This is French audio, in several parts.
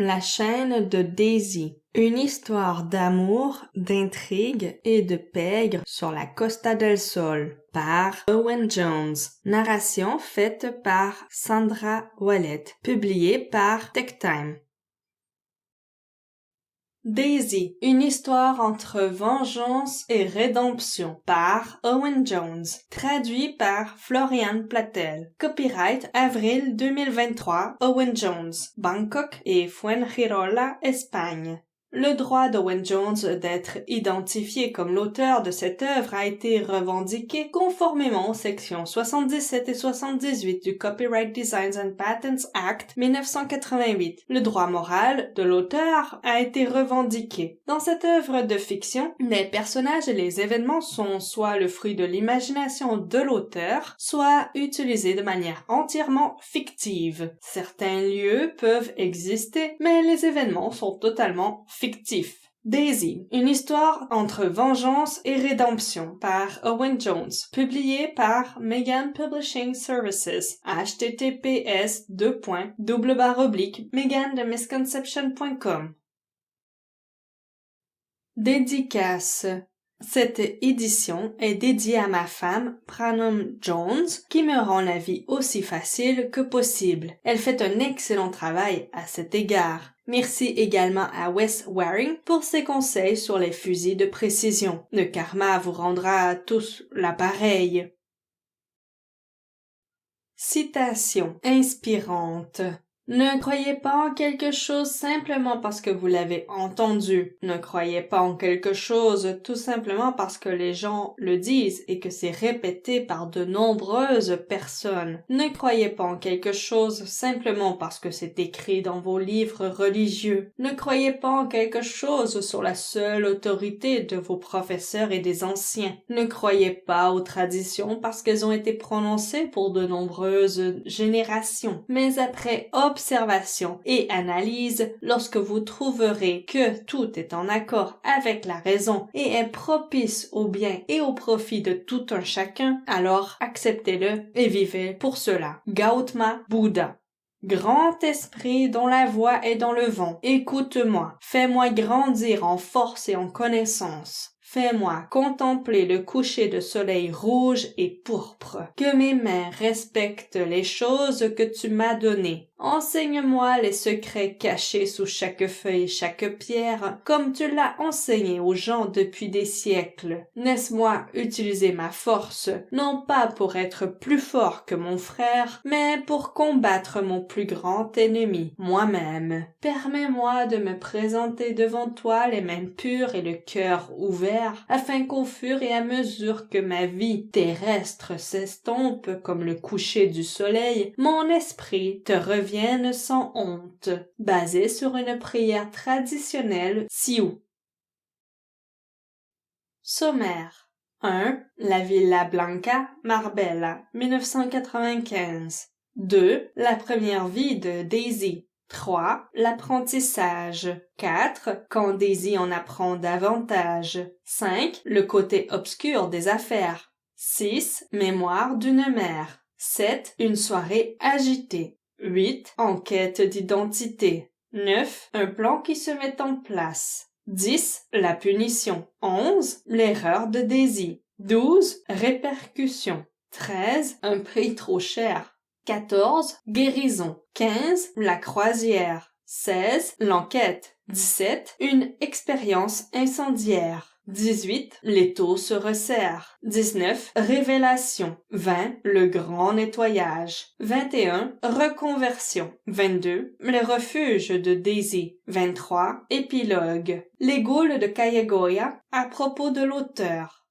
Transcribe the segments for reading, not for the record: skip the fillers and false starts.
La chaîne de Daisy. Une histoire d'amour, d'intrigue et de pègre sur la Costa del Sol par Owen Jones. Narration faite par Sandra Wallet. Publiée par TechTime. Daisy, une histoire entre vengeance et rédemption par Owen Jones, traduit par Florian Platel. Copyright avril 2023, Owen Jones, Bangkok et Fuengirola, Espagne. Le droit d'Owen Jones d'être identifié comme l'auteur de cette œuvre a été revendiqué conformément aux sections 77 et 78 du Copyright Designs and Patents Act 1988. Le droit moral de l'auteur a été revendiqué. Dans cette œuvre de fiction, les personnages et les événements sont soit le fruit de l'imagination de l'auteur, soit utilisés de manière entièrement fictive. Certains lieux peuvent exister, mais les événements sont totalement fictif. Daisy, une histoire entre vengeance et rédemption par Owen Jones, publié par Megan Publishing Services, https://meganthemisconception.com. Dédicace. Cette édition est dédiée à ma femme, Pranam Jones, qui me rend la vie aussi facile que possible. Elle fait un excellent travail à cet égard. Merci également à Wes Waring pour ses conseils sur les fusils de précision. Le karma vous rendra tous l'appareil. Citation inspirante. Ne croyez pas en quelque chose simplement parce que vous l'avez entendu. Ne croyez pas en quelque chose tout simplement parce que les gens le disent et que c'est répété par de nombreuses personnes. Ne croyez pas en quelque chose simplement parce que c'est écrit dans vos livres religieux. Ne croyez pas en quelque chose sur la seule autorité de vos professeurs et des anciens. Ne croyez pas aux traditions parce qu'elles ont été prononcées pour de nombreuses générations. Mais après observation et analyse, lorsque vous trouverez que tout est en accord avec la raison et est propice au bien et au profit de tout un chacun, alors acceptez-le et vivez pour cela. Gautama Bouddha. Grand esprit dont la voix est dans le vent, écoute-moi, fais-moi grandir en force et en connaissance. Fais-moi contempler le coucher de soleil rouge et pourpre. Que mes mains respectent les choses que tu m'as données. Enseigne-moi les secrets cachés sous chaque feuille et chaque pierre, comme tu l'as enseigné aux gens depuis des siècles. Laisse-moi utiliser ma force, non pas pour être plus fort que mon frère, mais pour combattre mon plus grand ennemi, moi-même. Permets-moi de me présenter devant toi les mains pures et le cœur ouvert, afin qu'au fur et à mesure que ma vie terrestre s'estompe comme le coucher du soleil, mon esprit te revienne sans honte, basé sur une prière traditionnelle sioux. Sommaire. 1. La Villa Blanca, Marbella, 1995. 2. La première vie de Daisy. 3. L'apprentissage. 4. Quand Daisy en apprend davantage. 5. Le côté obscur des affaires. 6. Mémoire d'une mère. 7. Une soirée agitée. 8. Enquête d'identité. 9. Un plan qui se met en place. 10. La punition. 11. L'erreur de Daisy. 12. Répercussions. 13. Un prix trop cher. 14. Guérison. 15. La croisière. 16. L'enquête. 17. Une expérience incendiaire. 18. L'étau se resserre. 19. Révélation. 20. Le grand nettoyage. 21. Reconversion. 22. Le refuge de Daisy. 23. Épilogue. Les Ghouls de Kayagoya à propos de l'auteur.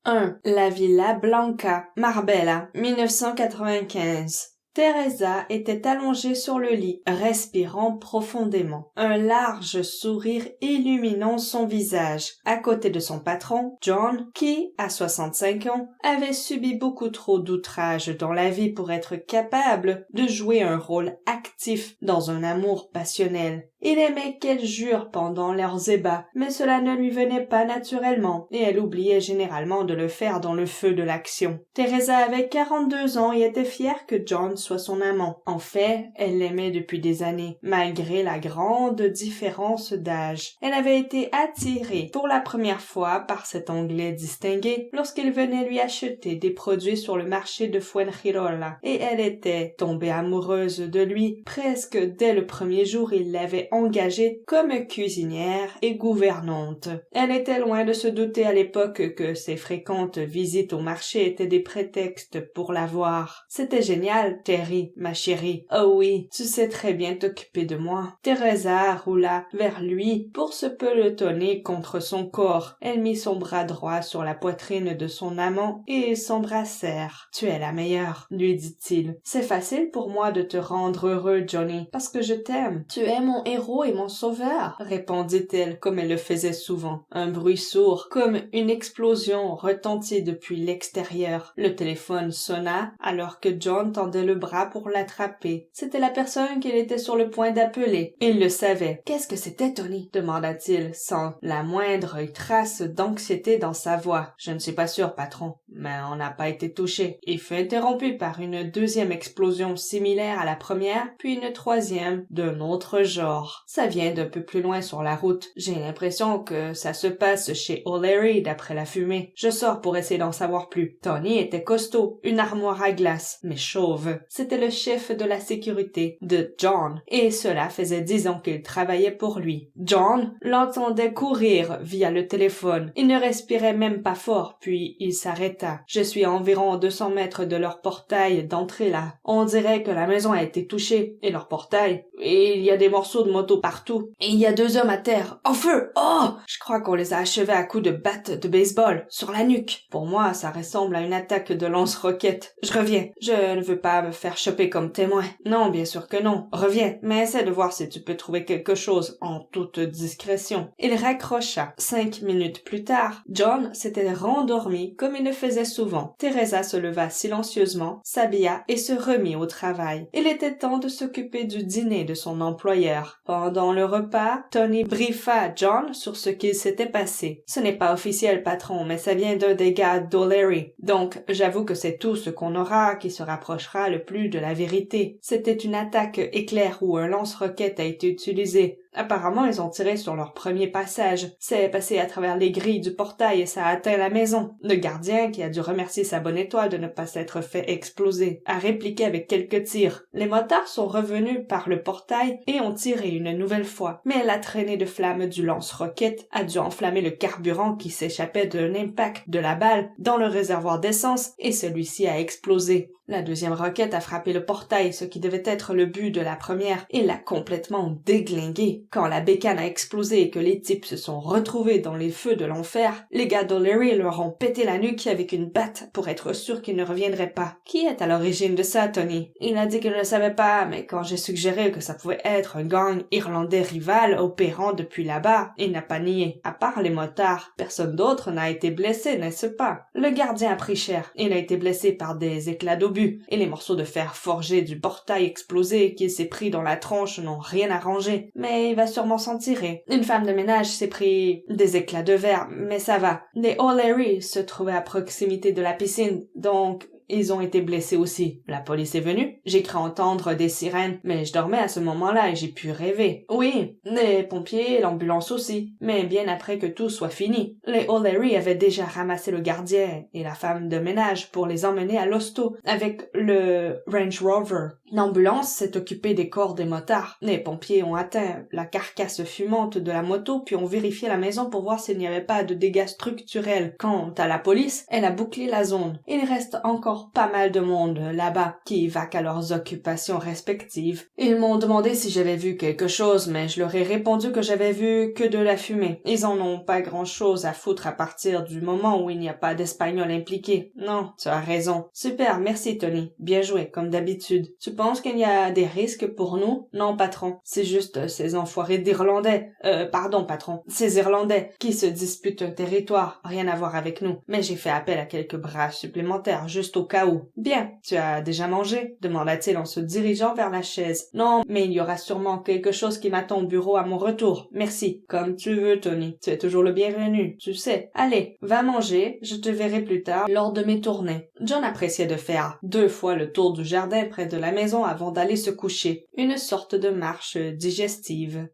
1. La Villa Blanca, Marbella, 1995. Teresa était allongée sur le lit, respirant profondément, un large sourire illuminant son visage, à côté de son patron, John, qui, à 65 ans, avait subi beaucoup trop d'outrages dans la vie pour être capable de jouer un rôle actif dans un amour passionnel. Il aimait qu'elle jure pendant leurs ébats, mais cela ne lui venait pas naturellement, et elle oubliait généralement de le faire dans le feu de l'action. Teresa avait 42 ans et était fière que John soit son amant. En fait, elle l'aimait depuis des années, malgré la grande différence d'âge. Elle avait été attirée pour la première fois par cet Anglais distingué lorsqu'il venait lui acheter des produits sur le marché de Fuengirola, et elle était tombée amoureuse de lui presque dès le premier jour. Il l'avait engagée comme cuisinière et gouvernante. Elle était loin de se douter à l'époque que ses fréquentes visites au marché étaient des prétextes pour la voir. C'était génial, Terry, ma chérie. Oh oui, tu sais très bien t'occuper de moi. Teresa roula vers lui pour se pelotonner contre son corps. Elle mit son bras droit sur la poitrine de son amant et ils s'embrassèrent. Tu es la meilleure, lui dit-il. C'est facile pour moi de te rendre heureux, Johnny, parce que je t'aime. Tu es mon héros et mon sauveur, répondit-elle comme elle le faisait souvent. Un bruit sourd, comme une explosion, retentit depuis l'extérieur. Le téléphone sonna alors que John tendait le bras pour l'attraper. C'était la personne qu'il était sur le point d'appeler. Il le savait. Qu'est-ce que c'était, Tony? Demanda-t-il, sans la moindre trace d'anxiété dans sa voix. Je ne suis pas sûr, patron, mais on n'a pas été touché. Il fut interrompu par une deuxième explosion similaire à la première, puis une troisième d'un autre genre. Ça vient d'un peu plus loin sur la route. J'ai l'impression que ça se passe chez O'Leary d'après la fumée. Je sors pour essayer d'en savoir plus. Tony était costaud, une armoire à glace, mais chauve. C'était le chef de la sécurité de John, et cela faisait 10 ans qu'il travaillait pour lui. John l'entendait courir via le téléphone. Il ne respirait même pas fort, puis il s'arrêta. Je suis à environ 200 mètres de leur portail d'entrée là. On dirait que la maison a été touchée, et leur portail. Et il y a des morceaux de moto partout. Et il y a 2 hommes à terre. En feu! Oh! Je crois qu'on les a achevés à coups de batte de baseball, sur la nuque. Pour moi, ça ressemble à une attaque de lance-roquettes. Je reviens. Je ne veux pas me faire choper comme témoin. Non, bien sûr que non. Reviens, mais essaie de voir si tu peux trouver quelque chose, en toute discrétion. Il raccrocha. 5 minutes plus tard, John s'était rendormi comme il le faisait souvent. Teresa se leva silencieusement, s'habilla et se remit au travail. Il était temps de s'occuper du dîner de son employeur. Pendant le repas, Tony briefa John sur ce qu'il s'était passé. Ce n'est pas officiel, patron, mais ça vient d'un des gars d'O'Leary. Donc, j'avoue que c'est tout ce qu'on aura qui se rapprochera le plus de la vérité. C'était une attaque éclair où un lance-roquette a été utilisé. Apparemment, ils ont tiré sur leur premier passage. C'est passé à travers les grilles du portail et ça a atteint la maison. Le gardien, qui a dû remercier sa bonne étoile de ne pas s'être fait exploser, a répliqué avec quelques tirs. Les motards sont revenus par le portail et ont tiré une nouvelle fois. Mais la traînée de flammes du lance-roquette a dû enflammer le carburant qui s'échappait de l'impact de la balle dans le réservoir d'essence et celui-ci a explosé. La deuxième roquette a frappé le portail, ce qui devait être le but de la première, et l'a complètement déglingué. Quand la bécane a explosé et que les types se sont retrouvés dans les feux de l'enfer, les gars d'O'Leary leur ont pété la nuque avec une batte pour être sûrs qu'ils ne reviendraient pas. Qui est à l'origine de ça, Tony? Il a dit qu'il ne le savait pas, mais quand j'ai suggéré que ça pouvait être un gang irlandais rival opérant depuis là-bas, il n'a pas nié. À part les motards, personne d'autre n'a été blessé, n'est-ce pas? Le gardien a pris cher. Il a été blessé par des éclats d'obus, et les morceaux de fer forgé du portail explosé qu'il s'est pris dans la tronche n'ont rien arrangé. Mais il va sûrement s'en tirer. Une femme de ménage s'est pris des éclats de verre, mais ça va. Les O'Leary se trouvaient à proximité de la piscine, donc ils ont été blessés aussi. La police est venue. J'ai cru entendre des sirènes, mais je dormais à ce moment-là et j'ai pu rêver. Oui, les pompiers et l'ambulance aussi, mais bien après que tout soit fini. Les O'Leary avaient déjà ramassé le gardien et la femme de ménage pour les emmener à l'hosto avec le Range Rover. L'ambulance s'est occupée des corps des motards. Les pompiers ont atteint la carcasse fumante de la moto puis ont vérifié la maison pour voir s'il n'y avait pas de dégâts structurels. Quant à la police, elle a bouclé la zone. Il reste encore pas mal de monde là-bas qui vaquent à leurs occupations respectives. Ils m'ont demandé si j'avais vu quelque chose, mais je leur ai répondu que j'avais vu que de la fumée. Ils en ont pas grand-chose à foutre à partir du moment où il n'y a pas d'Espagnol impliqué. Non, tu as raison. Super, merci Tony. Bien joué, comme d'habitude. Tu penses qu'il y a des risques pour nous? Non, patron. C'est juste ces enfoirés d'Irlandais. Pardon, patron. Ces Irlandais qui se disputent un territoire. Rien à voir avec nous. Mais j'ai fait appel à quelques bras supplémentaires juste au cas où. Bien, tu as déjà mangé? Demanda-t-il en se dirigeant vers la chaise. Non, mais il y aura sûrement quelque chose qui m'attend au bureau à mon retour. Merci. Comme tu veux, Tony. Tu es toujours le bienvenu, tu sais. Allez, va manger, je te verrai plus tard lors de mes tournées. John appréciait de faire 2 fois le tour du jardin près de la maison avant d'aller se coucher, une sorte de marche digestive.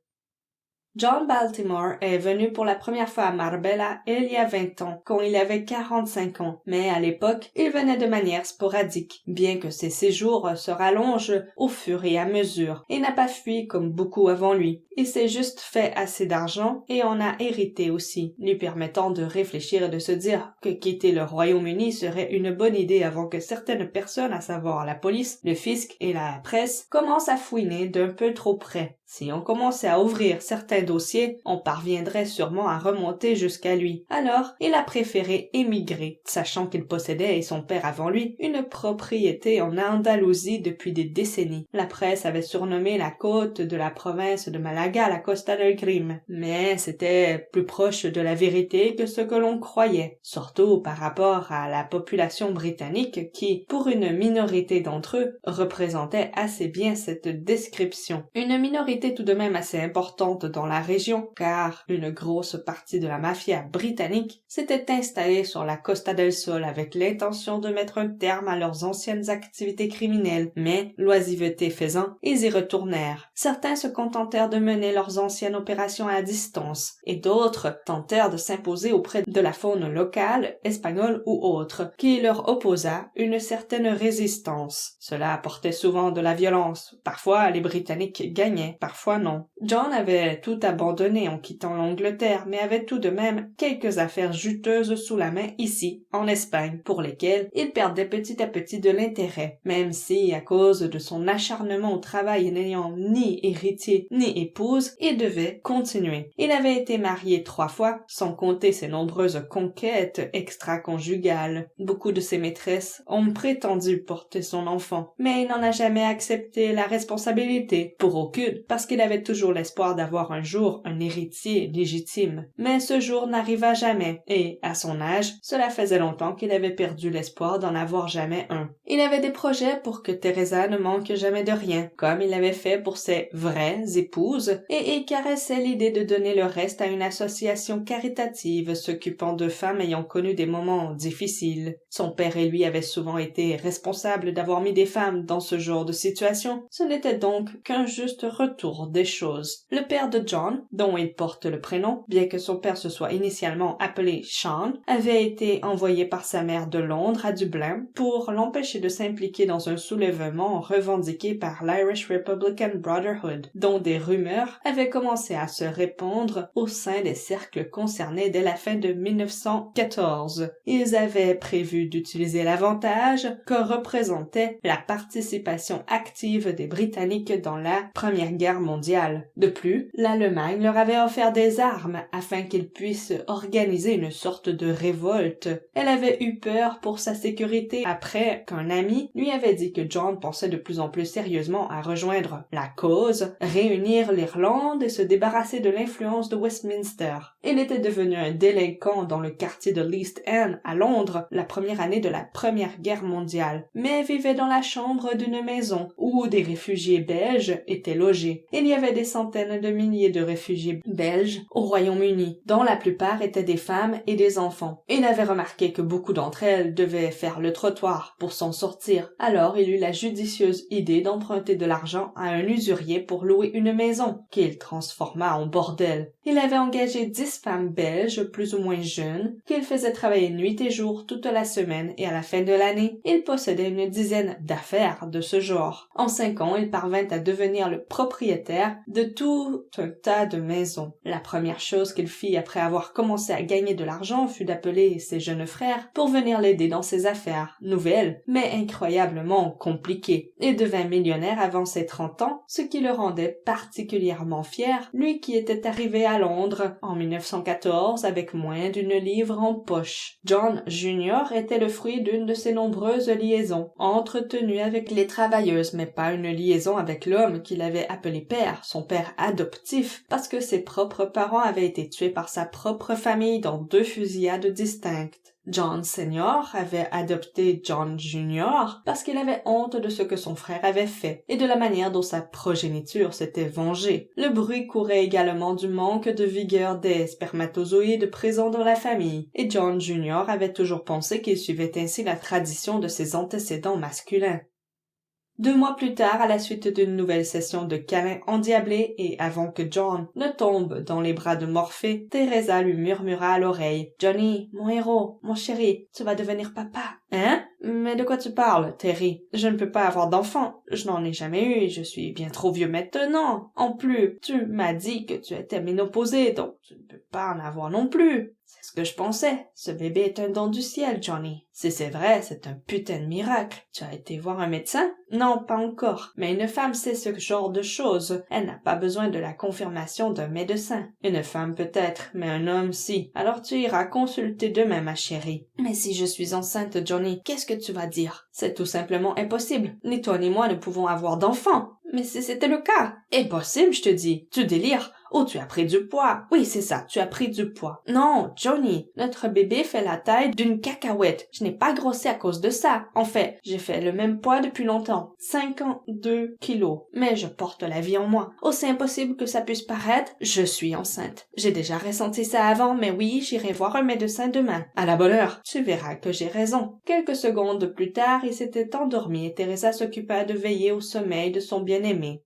John Baltimore est venu pour la première fois à Marbella il y a 20 ans, quand il avait 45 ans, mais à l'époque, il venait de manière sporadique, bien que ses séjours se rallongent au fur et à mesure. Il n'a pas fui comme beaucoup avant lui. Il s'est juste fait assez d'argent et en a hérité aussi, lui permettant de réfléchir et de se dire que quitter le Royaume-Uni serait une bonne idée avant que certaines personnes, à savoir la police, le fisc et la presse, commencent à fouiner d'un peu trop près. Si on commençait à ouvrir certains dossiers, on parviendrait sûrement à remonter jusqu'à lui. Alors, il a préféré émigrer, sachant qu'il possédait, et son père avant lui, une propriété en Andalousie depuis des décennies. La presse avait surnommé la côte de la province de Malaga la Costa del Crime, mais c'était plus proche de la vérité que ce que l'on croyait, surtout par rapport à la population britannique qui, pour une minorité d'entre eux, représentait assez bien cette description. Une minorité tout de même assez importante dans la région, car une grosse partie de la mafia britannique s'était installée sur la Costa del Sol avec l'intention de mettre un terme à leurs anciennes activités criminelles, mais, l'oisiveté faisant, ils y retournèrent. Certains se contentèrent de mener leurs anciennes opérations à distance, et d'autres tentèrent de s'imposer auprès de la faune locale, espagnole ou autre, qui leur opposa une certaine résistance. Cela apportait souvent de la violence. Parfois, les Britanniques gagnaient, parfois non. John avait tout abandonné en quittant l'Angleterre, mais avait tout de même quelques affaires juteuses sous la main ici, en Espagne, pour lesquelles il perdait petit à petit de l'intérêt, même si, à cause de son acharnement au travail et n'ayant ni héritier ni épouse, il devait continuer. Il avait été marié 3 fois, sans compter ses nombreuses conquêtes extra-conjugales. Beaucoup de ses maîtresses ont prétendu porter son enfant, mais il n'en a jamais accepté la responsabilité, pour aucune, parce qu'il avait toujours l'espoir d'avoir un jour un héritier légitime. Mais ce jour n'arriva jamais, et, à son âge, cela faisait longtemps qu'il avait perdu l'espoir d'en avoir jamais un. Il avait des projets pour que Teresa ne manque jamais de rien, comme il l'avait fait pour ses vraies épouses, et il caressait l'idée de donner le reste à une association caritative s'occupant de femmes ayant connu des moments difficiles. Son père et lui avaient souvent été responsables d'avoir mis des femmes dans ce genre de situation. Ce n'était donc qu'un juste retour des choses. Le père de John, dont il porte le prénom, bien que son père se soit initialement appelé Sean, avait été envoyé par sa mère de Londres à Dublin pour l'empêcher de s'impliquer dans un soulèvement revendiqué par l'Irish Republican Brotherhood, dont des rumeurs avaient commencé à se répandre au sein des cercles concernés dès la fin de 1914. Ils avaient prévu d'utiliser l'avantage que représentait la participation active des Britanniques dans la Première Guerre mondiale. De plus, l'Allemagne leur avait offert des armes afin qu'ils puissent organiser une sorte de révolte. Elle avait eu peur pour sa sécurité après qu'un ami lui avait dit que John pensait de plus en plus sérieusement à rejoindre la cause, réunir l'Irlande et se débarrasser de l'influence de Westminster. Il était devenu un délinquant dans le quartier de l'East End à Londres la première année de la Première Guerre mondiale, mais vivait dans la chambre d'une maison où des réfugiés belges étaient logés. Il y avait des centaines de milliers de réfugiés belges au Royaume-Uni, dont la plupart étaient des femmes et des enfants. Il avait remarqué que beaucoup d'entre elles devaient faire le trottoir pour s'en sortir. Alors il eut la judicieuse idée d'emprunter de l'argent à un usurier pour louer une maison, qu'il transforma en bordel. Il avait engagé 10 femmes belges plus ou moins jeunes, qu'il faisait travailler nuit et jour toute la semaine, et à la fin de l'année, il possédait une dizaine d'affaires de ce genre. En 5 ans, il parvint à devenir le propriétaire de tout un tas de maisons. La première chose qu'il fit après avoir commencé à gagner de l'argent fut d'appeler ses jeunes frères pour venir l'aider dans ses affaires, nouvelles, mais incroyablement compliquées. Il devint millionnaire avant ses 30 ans, ce qui le rendait particulièrement fier, lui qui était arrivé à Londres en 1914 avec moins d'une livre en poche. John Jr. était le fruit d'une de ses nombreuses liaisons, entretenues avec les travailleuses, mais pas une liaison avec l'homme qu'il avait appelé père, son père adoptif, parce que ses propres parents avaient été tués par sa propre famille dans 2 fusillades distinctes. John Senior avait adopté John Junior parce qu'il avait honte de ce que son frère avait fait et de la manière dont sa progéniture s'était vengée. Le bruit courait également du manque de vigueur des spermatozoïdes présents dans la famille, et John Junior avait toujours pensé qu'il suivait ainsi la tradition de ses antécédents masculins. 2 mois plus tard, à la suite d'une nouvelle session de câlins endiablés et avant que John ne tombe dans les bras de Morphée, Teresa lui murmura à l'oreille: « Johnny, mon héros, mon chéri, tu vas devenir papa. »« Hein? Mais de quoi tu parles, Terry? Je ne peux pas avoir d'enfant. Je n'en ai jamais eu et je suis bien trop vieux maintenant. En plus, tu m'as dit que tu étais ménopausé, donc tu ne peux pas en avoir non plus. » C'est ce que je pensais. Ce bébé est un don du ciel, Johnny. Si c'est vrai, c'est un putain de miracle. Tu as été voir un médecin? Non, pas encore. Mais une femme sait ce genre de choses. Elle n'a pas besoin de la confirmation d'un médecin. Une femme peut-être, mais un homme si. Alors tu iras consulter demain, ma chérie. Mais si je suis enceinte, Johnny, qu'est-ce que tu vas dire? C'est tout simplement impossible. Ni toi ni moi ne pouvons avoir d'enfants. Mais si c'était le cas. Impossible, je te dis. Tu délires. Oh, tu as pris du poids. Oui, c'est ça, tu as pris du poids. Non, Johnny, notre bébé fait la taille d'une cacahuète. Je n'ai pas grossi à cause de ça. En fait, j'ai fait le même poids depuis longtemps. 52 kilos. Mais je porte la vie en moi. Aussi impossible que ça puisse paraître, je suis enceinte. J'ai déjà ressenti ça avant, mais oui, j'irai voir un médecin demain. À la bonne heure, tu verras que j'ai raison. Quelques secondes plus tard, il s'était endormi et Teresa s'occupa de veiller au sommeil de son bien-aimé.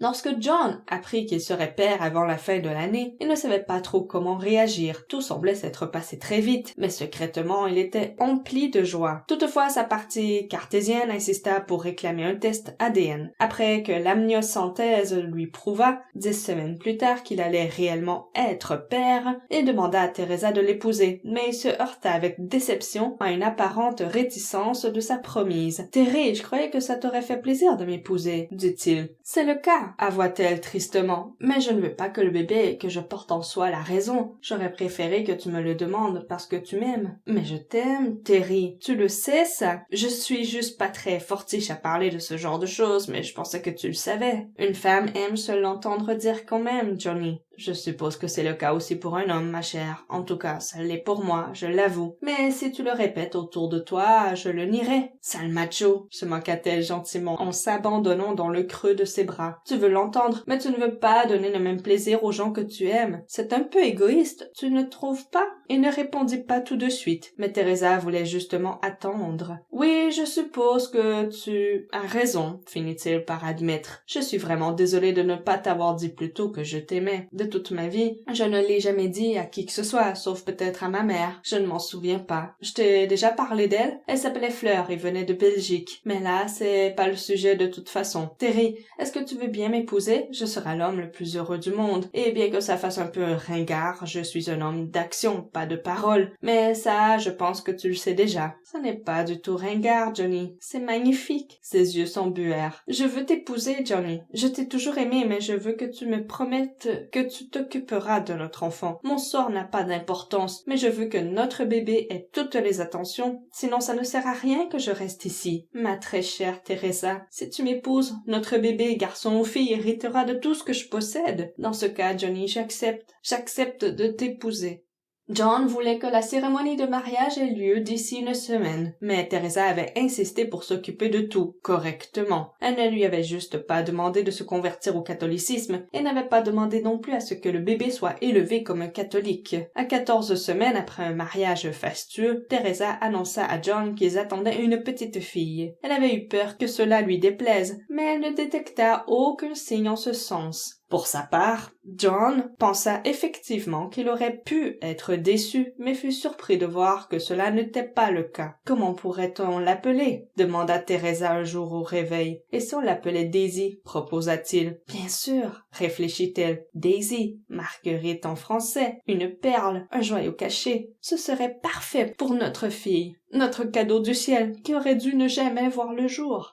Lorsque John apprit qu'il serait père avant la fin de l'année, il ne savait pas trop comment réagir. Tout semblait s'être passé très vite, mais secrètement il était empli de joie. Toutefois, sa partie cartésienne insista pour réclamer un test ADN. Après que l'amniosynthèse lui prouva, 10 semaines plus tard, qu'il allait réellement être père, il demanda à Teresa de l'épouser, mais il se heurta avec déception à une apparente réticence de sa promise. « Terry, je croyais que ça t'aurait fait plaisir de m'épouser, » dit-il. « C'est le cas, avoua-t-elle tristement. Mais je ne veux pas que le bébé que je porte en soit la raison. J'aurais préféré que tu me le demandes parce que tu m'aimes. Mais je t'aime, Terry. Tu le sais, ça? Je suis juste pas très fortiche à parler de ce genre de choses, mais je pensais que tu le savais. Une femme aime se l'entendre dire quand même, Johnny. Je suppose que c'est le cas aussi pour un homme, ma chère. En tout cas, ça l'est pour moi, je l'avoue. Mais si tu le répètes autour de toi, je le nierai. Sale macho, se moqua-t-elle gentiment en s'abandonnant dans le creux de ses bras. Tu veux l'entendre, mais tu ne veux pas donner le même plaisir aux gens que tu aimes. C'est un peu égoïste, tu ne trouves pas? Il ne répondit pas tout de suite, mais Teresa voulait justement attendre. Oui, je suppose que tu as raison, finit-il par admettre. Je suis vraiment désolé de ne pas t'avoir dit plus tôt que je t'aimais. De toute ma vie, je ne l'ai jamais dit à qui que ce soit, sauf peut-être à ma mère. Je ne m'en souviens pas. Je t'ai déjà parlé d'elle? Elle s'appelait Fleur et venait de Belgique. Mais là, c'est pas le sujet de toute façon. Terry, est-ce que tu veux bien m'épouser? Je serai l'homme le plus heureux du monde. Et bien que ça fasse un peu ringard, je suis un homme d'action, pas de parole. Mais ça, je pense que tu le sais déjà. Ce n'est pas du tout ringard, Johnny. C'est magnifique. Ses yeux s'embuèrent. Je veux t'épouser, Johnny. Je t'ai toujours aimé, mais je veux que tu me promettes que tu t'occuperas de notre enfant. Mon sort n'a pas d'importance, mais je veux que notre bébé ait toutes les attentions, sinon ça ne sert à rien que je reste ici. Ma très chère Teresa, si tu m'épouses, notre bébé, garçon ou fille, héritera de tout ce que je possède. Dans ce cas, Johnny, j'accepte de t'épouser. John voulait que la cérémonie de mariage ait lieu d'ici une semaine, mais Teresa avait insisté pour s'occuper de tout, correctement. Elle ne lui avait juste pas demandé de se convertir au catholicisme et n'avait pas demandé non plus à ce que le bébé soit élevé comme un catholique. À 14 semaines après un mariage fastueux, Teresa annonça à John qu'ils attendaient une petite fille. Elle avait eu peur que cela lui déplaise, mais elle ne détecta aucun signe en ce sens. Pour sa part, John pensa effectivement qu'il aurait pu être déçu, mais fut surpris de voir que cela n'était pas le cas. « Comment pourrait-on l'appeler ?» demanda Teresa un jour au réveil. « Et si on l'appelait Daisy ?» proposa-t-il. « Bien sûr, réfléchit-elle. Daisy, Marguerite en français, une perle, un joyau caché. Ce serait parfait pour notre fille, notre cadeau du ciel, qui aurait dû ne jamais voir le jour. »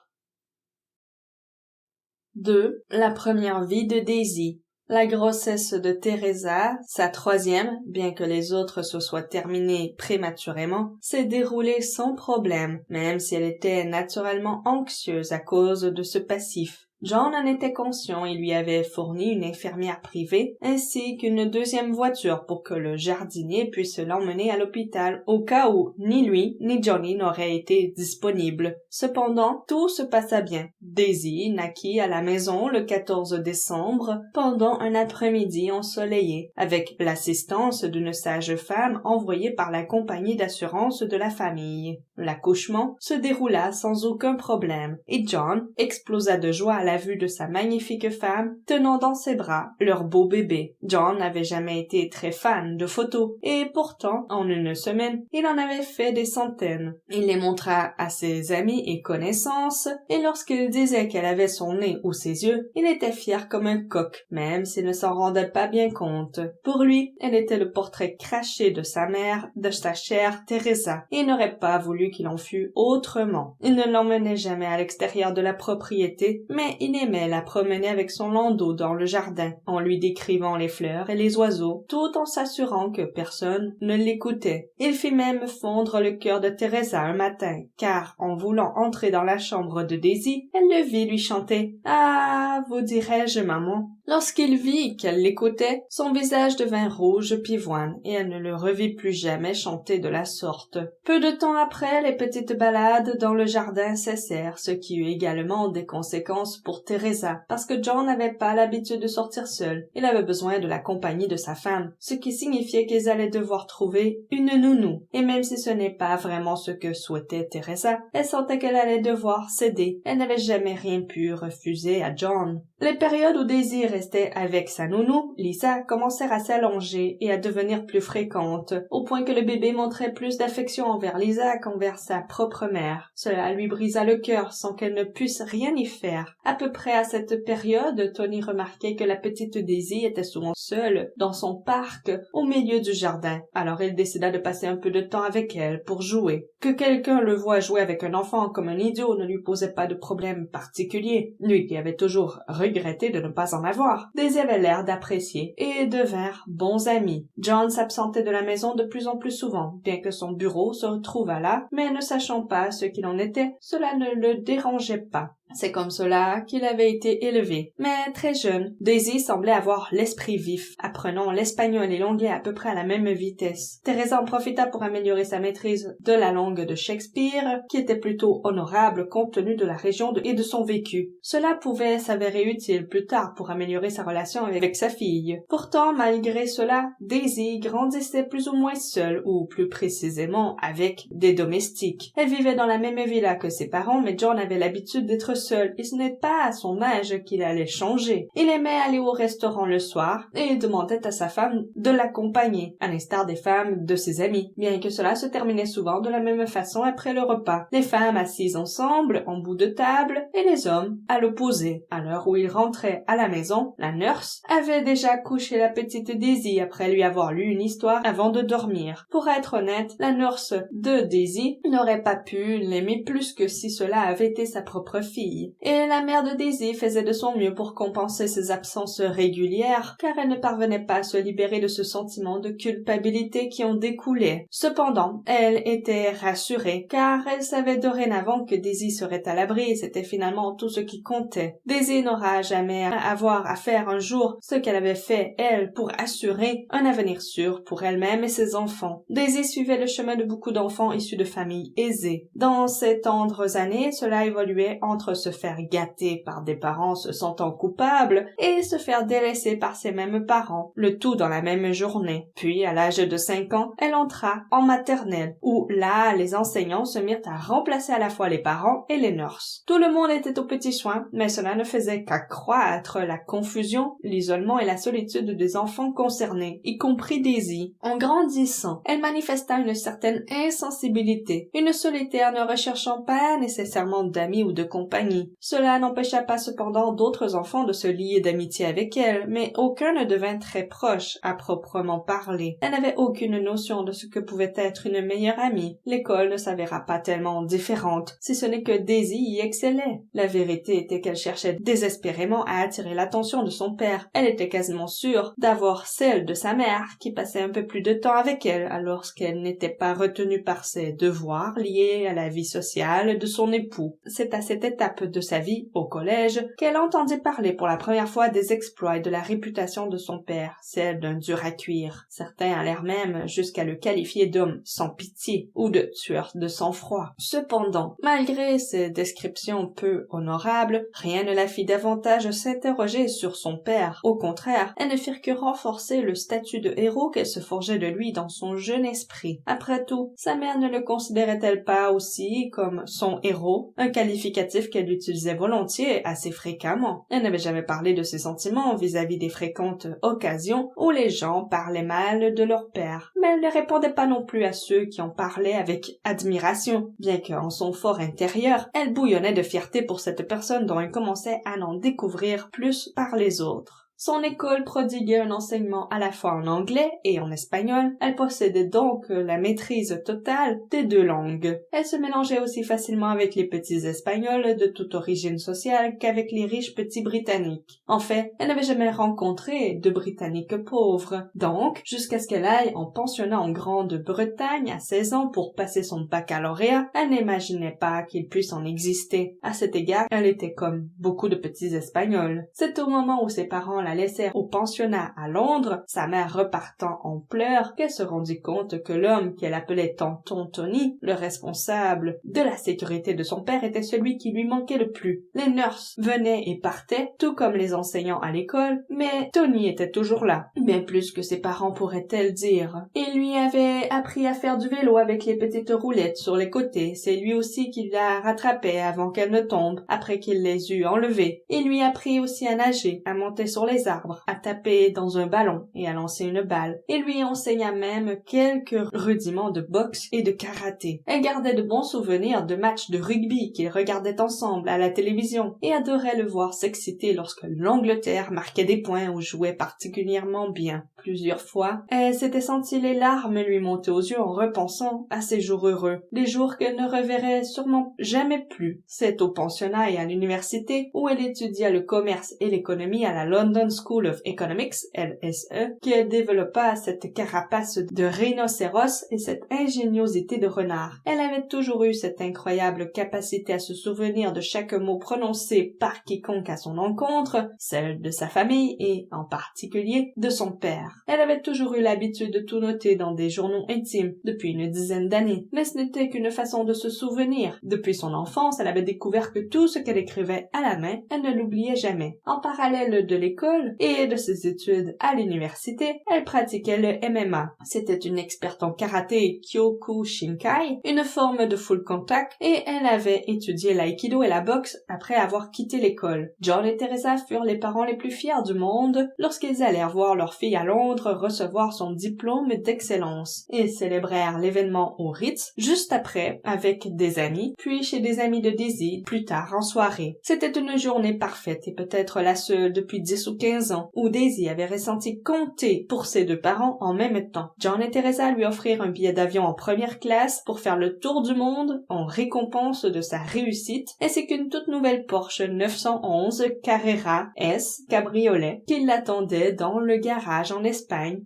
2. La première vie de Daisy. La grossesse de Teresa, sa 3e, bien que les autres se soient terminées prématurément, s'est déroulée sans problème, même si elle était naturellement anxieuse à cause de ce passif. John en était conscient et lui avait fourni une infirmière privée ainsi qu'une deuxième voiture pour que le jardinier puisse l'emmener à l'hôpital au cas où ni lui ni Johnny n'auraient été disponibles. Cependant, tout se passa bien. Daisy naquit à la maison le 14 décembre pendant un après-midi ensoleillé, avec l'assistance d'une sage femme envoyée par la compagnie d'assurance de la famille. L'accouchement se déroula sans aucun problème et John explosa de joie à la vue de sa magnifique femme tenant dans ses bras leur beau bébé. John n'avait jamais été très fan de photos et pourtant, en une semaine, il en avait fait des centaines. Il les montra à ses amis et connaissances et lorsqu'il disait qu'elle avait son nez ou ses yeux, il était fier comme un coq, même s'il ne s'en rendait pas bien compte. Pour lui, elle était le portrait craché de sa mère, de sa chère Teresa, et il n'aurait pas voulu qu'il en fût autrement. Il ne l'emmenait jamais à l'extérieur de la propriété, mais il aimait la promener avec son landau dans le jardin, en lui décrivant les fleurs et les oiseaux, tout en s'assurant que personne ne l'écoutait. Il fit même fondre le cœur de Teresa un matin, car en voulant entrer dans la chambre de Daisy, elle le vit lui chanter « Ah, vous dirais-je, maman ». Lorsqu'il vit qu'elle l'écoutait, son visage devint rouge pivoine et elle ne le revit plus jamais chanter de la sorte. Peu de temps après, les petites balades dans le jardin cessèrent, ce qui eut également des conséquences pour Teresa, parce que John n'avait pas l'habitude de sortir seul. Il avait besoin de la compagnie de sa femme, ce qui signifiait qu'ils allaient devoir trouver une nounou. Et même si ce n'est pas vraiment ce que souhaitait Teresa, elle sentait qu'elle allait devoir céder. Elle n'avait jamais rien pu refuser à John. Les périodes où Daisy restait avec sa nounou, Lisa, commencèrent à s'allonger et à devenir plus fréquentes, au point que le bébé montrait plus d'affection envers Lisa qu'envers sa propre mère. Cela lui brisa le cœur sans qu'elle ne puisse rien y faire. À peu près à cette période, Tony remarquait que la petite Daisy était souvent seule dans son parc au milieu du jardin. Alors il décida de passer un peu de temps avec elle pour jouer. Que quelqu'un le voie jouer avec un enfant comme un idiot ne lui posait pas de problème particulier, lui qui avait toujours regretté de ne pas en avoir. Daisy avait l'air d'apprécier et devinrent bons amis. John s'absentait de la maison de plus en plus souvent, bien que son bureau se retrouvât là, mais ne sachant pas ce qu'il en était, cela ne le dérangeait pas. C'est comme cela qu'il avait été élevé. Mais très jeune, Daisy semblait avoir l'esprit vif, apprenant l'espagnol et l'anglais à peu près à la même vitesse. Teresa en profita pour améliorer sa maîtrise de la langue de Shakespeare, qui était plutôt honorable compte tenu de la région et de son vécu. Cela pouvait s'avérer utile plus tard pour améliorer sa relation avec sa fille. Pourtant, malgré cela, Daisy grandissait plus ou moins seule, ou plus précisément avec des domestiques. Elle vivait dans la même villa que ses parents, mais John avait l'habitude d'être seul, et ce n'est pas à son âge qu'il allait changer. Il aimait aller au restaurant le soir, et il demandait à sa femme de l'accompagner, à l'instar des femmes de ses amis, bien que cela se terminait souvent de la même façon après le repas. Les femmes assises ensemble, en bout de table, et les hommes à l'opposé. À l'heure où il rentrait à la maison, la nurse avait déjà couché la petite Daisy après lui avoir lu une histoire avant de dormir. Pour être honnête, la nurse de Daisy n'aurait pas pu l'aimer plus que si cela avait été sa propre fille. Et la mère de Daisy faisait de son mieux pour compenser ses absences régulières, car elle ne parvenait pas à se libérer de ce sentiment de culpabilité qui en découlait. Cependant, elle était rassurée, car elle savait dorénavant que Daisy serait à l'abri et c'était finalement tout ce qui comptait. Daisy n'aura jamais à avoir à faire un jour ce qu'elle avait fait, elle, pour assurer un avenir sûr pour elle-même et ses enfants. Daisy suivait le chemin de beaucoup d'enfants issus de familles aisées. Dans ces tendres années, cela évoluait entre se faire gâter par des parents se sentant coupables et se faire délaisser par ces mêmes parents, le tout dans la même journée. Puis, à l'âge de 5 ans, elle entra en maternelle, où là, les enseignants se mirent à remplacer à la fois les parents et les nurses. Tout le monde était aux petits soins, mais cela ne faisait qu'accroître la confusion, l'isolement et la solitude des enfants concernés, y compris Daisy. En grandissant, elle manifesta une certaine insensibilité, une solitaire ne recherchant pas nécessairement d'amis ou de compagnie. Cela n'empêcha pas cependant d'autres enfants de se lier d'amitié avec elle, mais aucun ne devint très proche à proprement parler. Elle n'avait aucune notion de ce que pouvait être une meilleure amie. L'école ne s'avéra pas tellement différente, si ce n'est que Daisy y excellait. La vérité était qu'elle cherchait désespérément à attirer l'attention de son père. Elle était quasiment sûre d'avoir celle de sa mère, qui passait un peu plus de temps avec elle, alors qu'elle n'était pas retenue par ses devoirs liés à la vie sociale de son époux. C'est à cette étape étape de sa vie, au collège, qu'elle entendit parler pour la première fois des exploits et de la réputation de son père, celle d'un dur à cuire. Certains allèrent même jusqu'à le qualifier d'homme sans pitié ou de tueur de sang-froid. Cependant, malgré ces descriptions peu honorables, rien ne la fit davantage s'interroger sur son père. Au contraire, elles ne firent que renforcer le statut de héros qu'elle se forgeait de lui dans son jeune esprit. Après tout, sa mère ne le considérait-elle pas aussi comme son héros, un qualificatif qu'elle utilisait volontiers assez fréquemment. Elle n'avait jamais parlé de ses sentiments vis-à-vis des fréquentes occasions où les gens parlaient mal de leur père, mais elle ne répondait pas non plus à ceux qui en parlaient avec admiration, bien qu'en son fort intérieur, elle bouillonnait de fierté pour cette personne dont elle commençait à en découvrir plus par les autres. Son école prodiguait un enseignement à la fois en anglais et en espagnol. Elle possédait donc la maîtrise totale des deux langues. Elle se mélangeait aussi facilement avec les petits Espagnols de toute origine sociale qu'avec les riches petits Britanniques. En fait, elle n'avait jamais rencontré de Britanniques pauvres. Donc, jusqu'à ce qu'elle aille en pensionnat en Grande-Bretagne à 16 ans pour passer son baccalauréat, elle n'imaginait pas qu'il puisse en exister. À cet égard, elle était comme beaucoup de petits Espagnols. C'est au moment où ses parents la laissèrent au pensionnat à Londres, sa mère repartant en pleurs, qu'elle se rendit compte que l'homme qu'elle appelait tonton Tony, le responsable de la sécurité de son père, était celui qui lui manquait le plus. Les nurses venaient et partaient, tout comme les enseignants à l'école, mais Tony était toujours là. Bien plus que ses parents pourraient-elles dire. Il lui avait appris à faire du vélo avec les petites roulettes sur les côtés. C'est lui aussi qui la rattrapait avant qu'elle ne tombe, après qu'il les eut enlevées. Il lui apprit aussi à nager, à monter sur les arbres, à taper dans un ballon et à lancer une balle. Il lui enseigna même quelques rudiments de boxe et de karaté. Elle gardait de bons souvenirs de matchs de rugby qu'ils regardaient ensemble à la télévision et adorait le voir s'exciter lorsque l'Angleterre marquait des points ou jouait particulièrement bien. Plusieurs fois, elle s'était sentie les larmes lui monter aux yeux en repensant à ces jours heureux, des jours qu'elle ne reverrait sûrement jamais plus. C'est au pensionnat et à l'université où elle étudia le commerce et l'économie à la London School of Economics, LSE, qu'elle développa cette carapace de rhinocéros et cette ingéniosité de renard. Elle avait toujours eu cette incroyable capacité à se souvenir de chaque mot prononcé par quiconque à son encontre, celle de sa famille et, en particulier, de son père. Elle avait toujours eu l'habitude de tout noter dans des journaux intimes depuis une dizaine d'années, mais ce n'était qu'une façon de se souvenir. Depuis son enfance, elle avait découvert que tout ce qu'elle écrivait à la main, elle ne l'oubliait jamais. En parallèle de l'école et de ses études à l'université, elle pratiquait le MMA. C'était une experte en karaté Kyokushinkai, une forme de full contact, et elle avait étudié l'aïkido et la boxe après avoir quitté l'école. John et Teresa furent les parents les plus fiers du monde lorsqu'ils allèrent voir leur fille à Londres recevoir son diplôme d'excellence. Ils célébrèrent l'événement au Ritz juste après avec des amis, puis chez des amis de Daisy plus tard en soirée. C'était une journée parfaite et peut-être la seule depuis 10 ou 15 ans où Daisy avait ressenti compter pour ses deux parents en même temps. John et Teresa lui offrirent un billet d'avion en première classe pour faire le tour du monde en récompense de sa réussite, ainsi qu'une toute nouvelle Porsche 911 Carrera S cabriolet qui l'attendait dans le garage en Espagne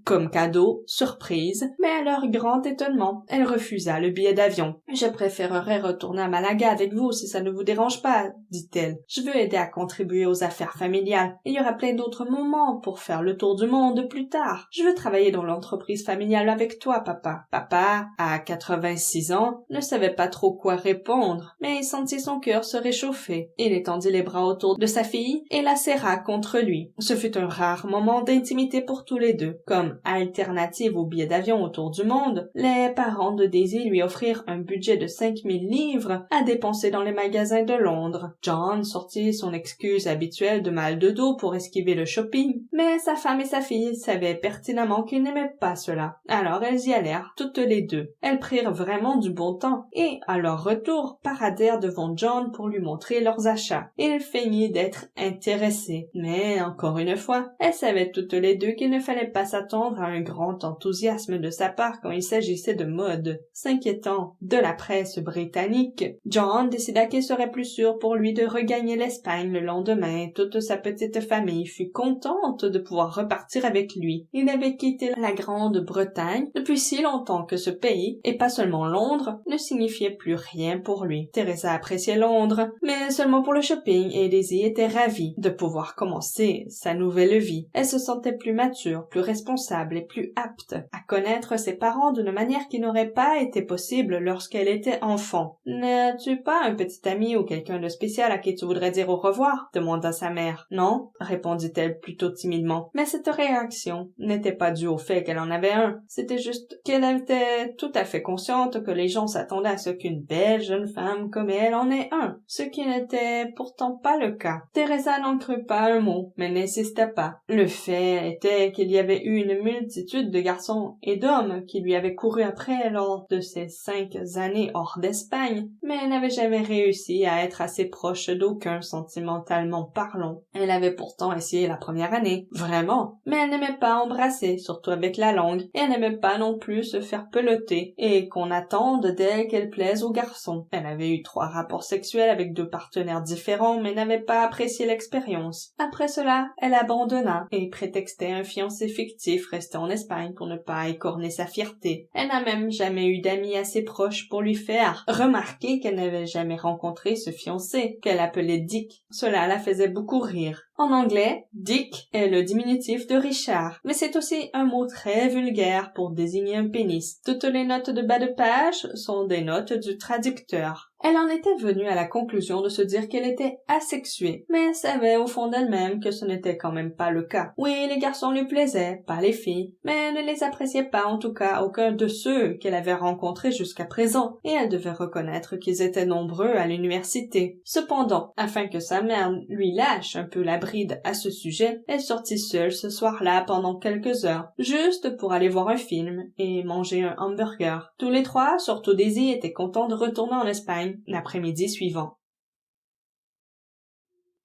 comme cadeau surprise, mais à leur grand étonnement, elle refusa le billet d'avion. « Je préférerais retourner à Malaga avec vous si ça ne vous dérange pas, dit-elle. Je veux aider à contribuer aux affaires familiales. Il y aura plein d'autres moments pour faire le tour du monde plus tard. Je veux travailler dans l'entreprise familiale avec toi, papa. » Papa, à 86 ans, ne savait pas trop quoi répondre, mais il sentit son cœur se réchauffer. Il étendit les bras autour de sa fille et la serra contre lui. Ce fut un rare moment d'intimité pour tous les deux. Comme alternative au billet d'avion autour du monde, les parents de Daisy lui offrirent un budget de 5000 livres à dépenser dans les magasins de Londres. John sortit son excuse habituelle de mal de dos pour esquiver le shopping, mais sa femme et sa fille savaient pertinemment qu'il n'aimait pas cela. Alors elles y allèrent, toutes les deux. Elles prirent vraiment du bon temps et, à leur retour, paradèrent devant John pour lui montrer leurs achats. Il feignit d'être intéressé, mais, encore une fois, elles savaient toutes les deux qu'il ne fallait pas s'attendre à un grand enthousiasme de sa part quand il s'agissait de mode. S'inquiétant de la presse britannique, John décida qu'il serait plus sûr pour lui de regagner l'Espagne le lendemain. Toute sa petite famille fut fut contente de pouvoir repartir avec lui. Il avait quitté la Grande-Bretagne depuis si longtemps que ce pays, et pas seulement Londres, ne signifiait plus rien pour lui. Teresa appréciait Londres, mais seulement pour le shopping, et Daisy était ravie de pouvoir commencer sa nouvelle vie. Elle se sentait plus mature, plus responsable et plus apte à connaître ses parents d'une manière qui n'aurait pas été possible lorsqu'elle était enfant. « N'as-tu pas un petit ami ou quelqu'un de spécial à qui tu voudrais dire au revoir? » demanda sa mère. « Non, » répondit-elle plutôt timidement. Mais cette réaction n'était pas due au fait qu'elle en avait un. C'était juste qu'elle était tout à fait consciente que les gens s'attendaient à ce qu'une belle jeune femme comme elle en ait un, ce qui n'était pourtant pas le cas. Teresa n'en crut pas un mot, mais n'insista pas. Le fait était qu'il y avait eu une multitude de garçons et d'hommes qui lui avaient couru après lors de ses 5 années hors d'Espagne, mais elle n'avait jamais réussi à être assez proche d'aucun sentimentalement parlant. Elle avait pourtant essayé la première année, vraiment, mais elle n'aimait pas embrasser, surtout avec la langue, et elle n'aimait pas non plus se faire peloter, et qu'on attende d'elle qu'elle plaise aux garçons. Elle avait eu 3 rapports sexuels avec 2 partenaires différents, mais n'avait pas apprécié l'expérience. Après cela, elle abandonna, et prétextait un fiancé fictif resté en Espagne pour ne pas écorner sa fierté. Elle n'a même jamais eu d'amis assez proches pour lui faire remarquer qu'elle n'avait jamais rencontré ce fiancé, qu'elle appelait Dick. Cela la faisait beaucoup rire. En anglais, Dick est le diminutif de Richard, mais c'est aussi un mot très vulgaire pour désigner un pénis. Toutes les notes de bas de page sont des notes du traducteur. Elle en était venue à la conclusion de se dire qu'elle était asexuée, mais elle savait au fond d'elle-même que ce n'était quand même pas le cas. Oui, les garçons lui plaisaient, pas les filles, mais elle ne les appréciait pas, en tout cas aucun de ceux qu'elle avait rencontrés jusqu'à présent, et elle devait reconnaître qu'ils étaient nombreux à l'université. Cependant, afin que sa mère lui lâche un peu la bride à ce sujet, elle sortit seule ce soir-là pendant quelques heures, juste pour aller voir un film et manger un hamburger. Tous les 3, surtout Daisy, étaient contents de retourner en Espagne l'après-midi suivant.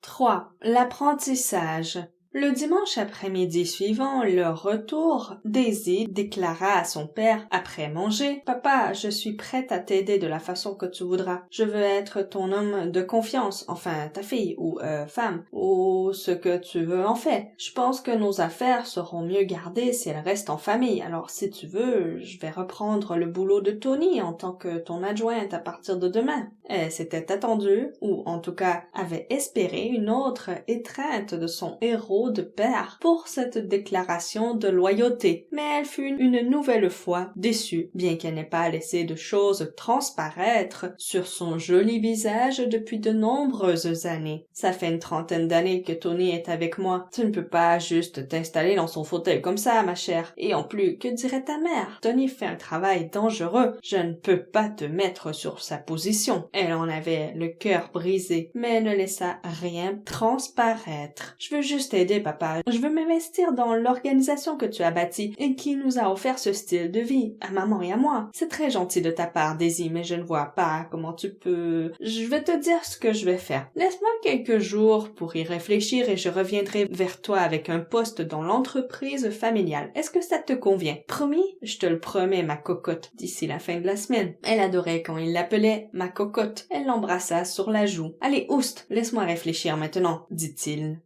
3. L'apprentissage. Le dimanche après-midi suivant leur retour, Daisy déclara à son père, après manger, « Papa, je suis prête à t'aider de la façon que tu voudras. Je veux être ton homme de confiance, enfin ta fille, ou femme, ou ce que tu veux en fait. Je pense que nos affaires seront mieux gardées si elles restent en famille. Alors si tu veux, je vais reprendre le boulot de Tony en tant que ton adjointe à partir de demain. » Elle s'était attendue, ou en tout cas avait espéré une autre étreinte de son héros de père pour cette déclaration de loyauté, mais elle fut une nouvelle fois déçue, bien qu'elle n'ait pas laissé de choses transparaître sur son joli visage depuis de nombreuses années. Ça fait une 30aine d'années que Tony est avec moi. Tu ne peux pas juste t'installer dans son fauteuil comme ça, ma chère. Et en plus, que dirait ta mère? Tony fait un travail dangereux. Je ne peux pas te mettre sur sa position. Elle en avait le cœur brisé, mais elle ne laissa rien transparaître. Je veux juste aider, papa. Je veux m'investir dans l'organisation que tu as bâtie et qui nous a offert ce style de vie, à maman et à moi. C'est très gentil de ta part, Daisy, mais je ne vois pas comment tu peux... Je vais te dire ce que je vais faire. Laisse-moi quelques jours pour y réfléchir et je reviendrai vers toi avec un poste dans l'entreprise familiale. Est-ce que ça te convient? Promis? Je te le promets, ma cocotte, d'ici la fin de la semaine. Elle adorait quand il l'appelait ma cocotte. Elle l'embrassa sur la joue. Allez, oust, laisse-moi réfléchir maintenant, dit-il.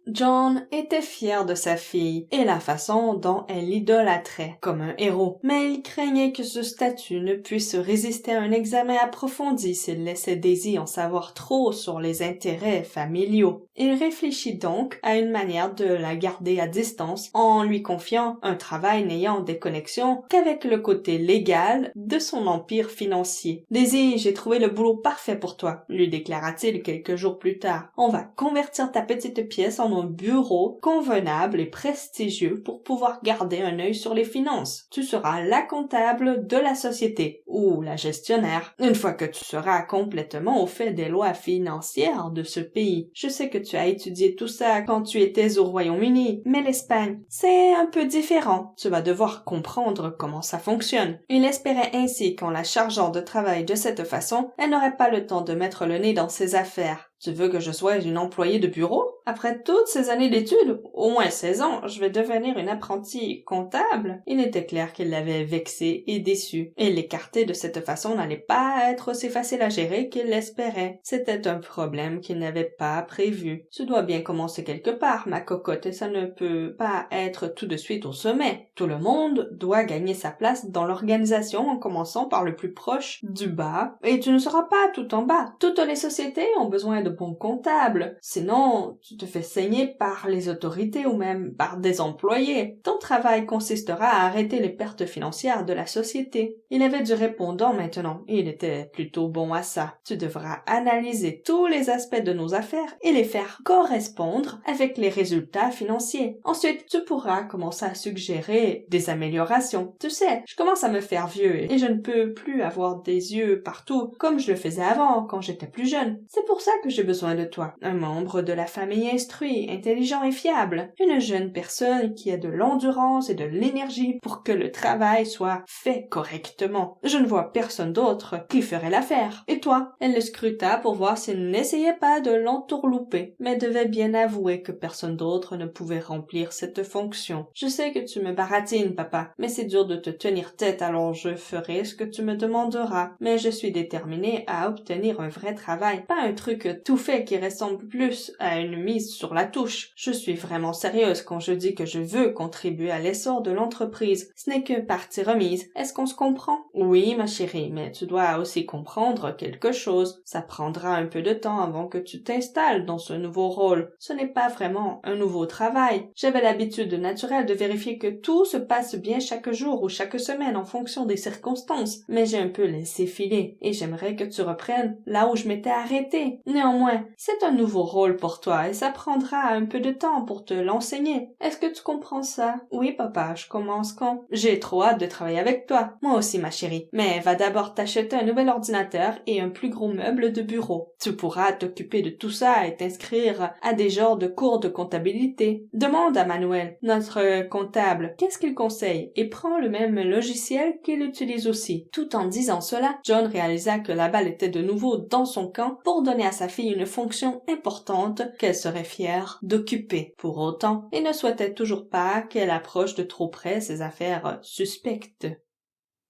John était fier de sa fille et la façon dont elle l'idolâtrait comme un héros, mais il craignait que ce statut ne puisse résister à un examen approfondi s'il laissait Daisy en savoir trop sur les intérêts familiaux. Il réfléchit donc à une manière de la garder à distance en lui confiant un travail n'ayant des connexions qu'avec le côté légal de son empire financier. « Daisy, j'ai trouvé le boulot parfait pour toi », lui déclara-t-il quelques jours plus tard. « On va convertir ta petite pièce en un bureau convenable et prestigieux pour pouvoir garder un œil sur les finances. Tu seras la comptable de la société, ou la gestionnaire, une fois que tu seras complètement au fait des lois financières de ce pays. Je sais que tu as étudié tout ça quand tu étais au Royaume-Uni, mais l'Espagne, c'est un peu différent. Tu vas devoir comprendre comment ça fonctionne. » Il espérait ainsi qu'en la chargeant de travail de cette façon, elle n'aurait pas le temps de mettre le nez dans ses affaires. Tu veux que je sois une employée de bureau? Après toutes ces années d'études, au moins 16 ans, je vais devenir une apprentie comptable? Il était clair qu'il l'avait vexé et déçu, et l'écarter de cette façon n'allait pas être aussi facile à gérer qu'il l'espérait. C'était un problème qu'il n'avait pas prévu. Tu dois bien commencer quelque part, ma cocotte, et ça ne peut pas être tout de suite au sommet. Tout le monde doit gagner sa place dans l'organisation en commençant par le plus proche du bas, et tu ne seras pas tout en bas. Toutes les sociétés ont besoin de bons comptables, sinon tu te fais saigner par les autorités ou même par des employés. Ton travail consistera à arrêter les pertes financières de la société. Il avait du répondant maintenant, et il était plutôt bon à ça. Tu devras analyser tous les aspects de nos affaires et les faire correspondre avec les résultats financiers. Ensuite, tu pourras commencer à suggérer des améliorations. Tu sais, je commence à me faire vieux et je ne peux plus avoir des yeux partout comme je le faisais avant quand j'étais plus jeune. C'est pour ça que j'ai besoin de toi. Un membre de la famille instruit, intelligent et fiable. Une jeune personne qui a de l'endurance et de l'énergie pour que le travail soit fait correctement. Je ne vois personne d'autre qui ferait l'affaire. Et toi? Elle le scruta pour voir s'il n'essayait pas de l'entourlouper, mais devait bien avouer que personne d'autre ne pouvait remplir cette fonction. Je sais que tu me baratines, papa, mais c'est dur de te tenir tête, alors je ferai ce que tu me demanderas. Mais je suis déterminée à obtenir un vrai travail, pas un truc tout fait qui ressemble plus à une mise sur la touche. Je suis vraiment sérieuse quand je dis que je veux contribuer à l'essor de l'entreprise. Ce n'est que partie remise. Est-ce qu'on se comprend? Oui, ma chérie, mais tu dois aussi comprendre quelque chose. Ça prendra un peu de temps avant que tu t'installes dans ce nouveau rôle. Ce n'est pas vraiment un nouveau travail. J'avais l'habitude naturelle de vérifier que tout se passe bien chaque jour ou chaque semaine en fonction des circonstances, mais j'ai un peu laissé filer et j'aimerais que tu reprennes là où je m'étais arrêtée. Néanmoins, c'est un nouveau rôle pour toi et ça prendra un peu de temps pour te l'enseigner. Est-ce que tu comprends ça? Oui, papa, je commence quand? J'ai trop hâte de travailler avec toi. Moi aussi, ma chérie. Mais va d'abord t'acheter un nouvel ordinateur et un plus gros meuble de bureau. Tu pourras t'occuper de tout ça et t'inscrire à des genres de cours de comptabilité. Demande à Manuel, notre comptable, qu'est-ce qu'il conseille et prends le même logiciel qu'il utilise aussi. Tout en disant cela, John réalisa que la balle était de nouveau dans son camp pour donner à sa fille une fonction importante qu'elle serait fière d'occuper. Pour autant, il ne souhaitait toujours pas qu'elle approche de trop près ses affaires suspectes.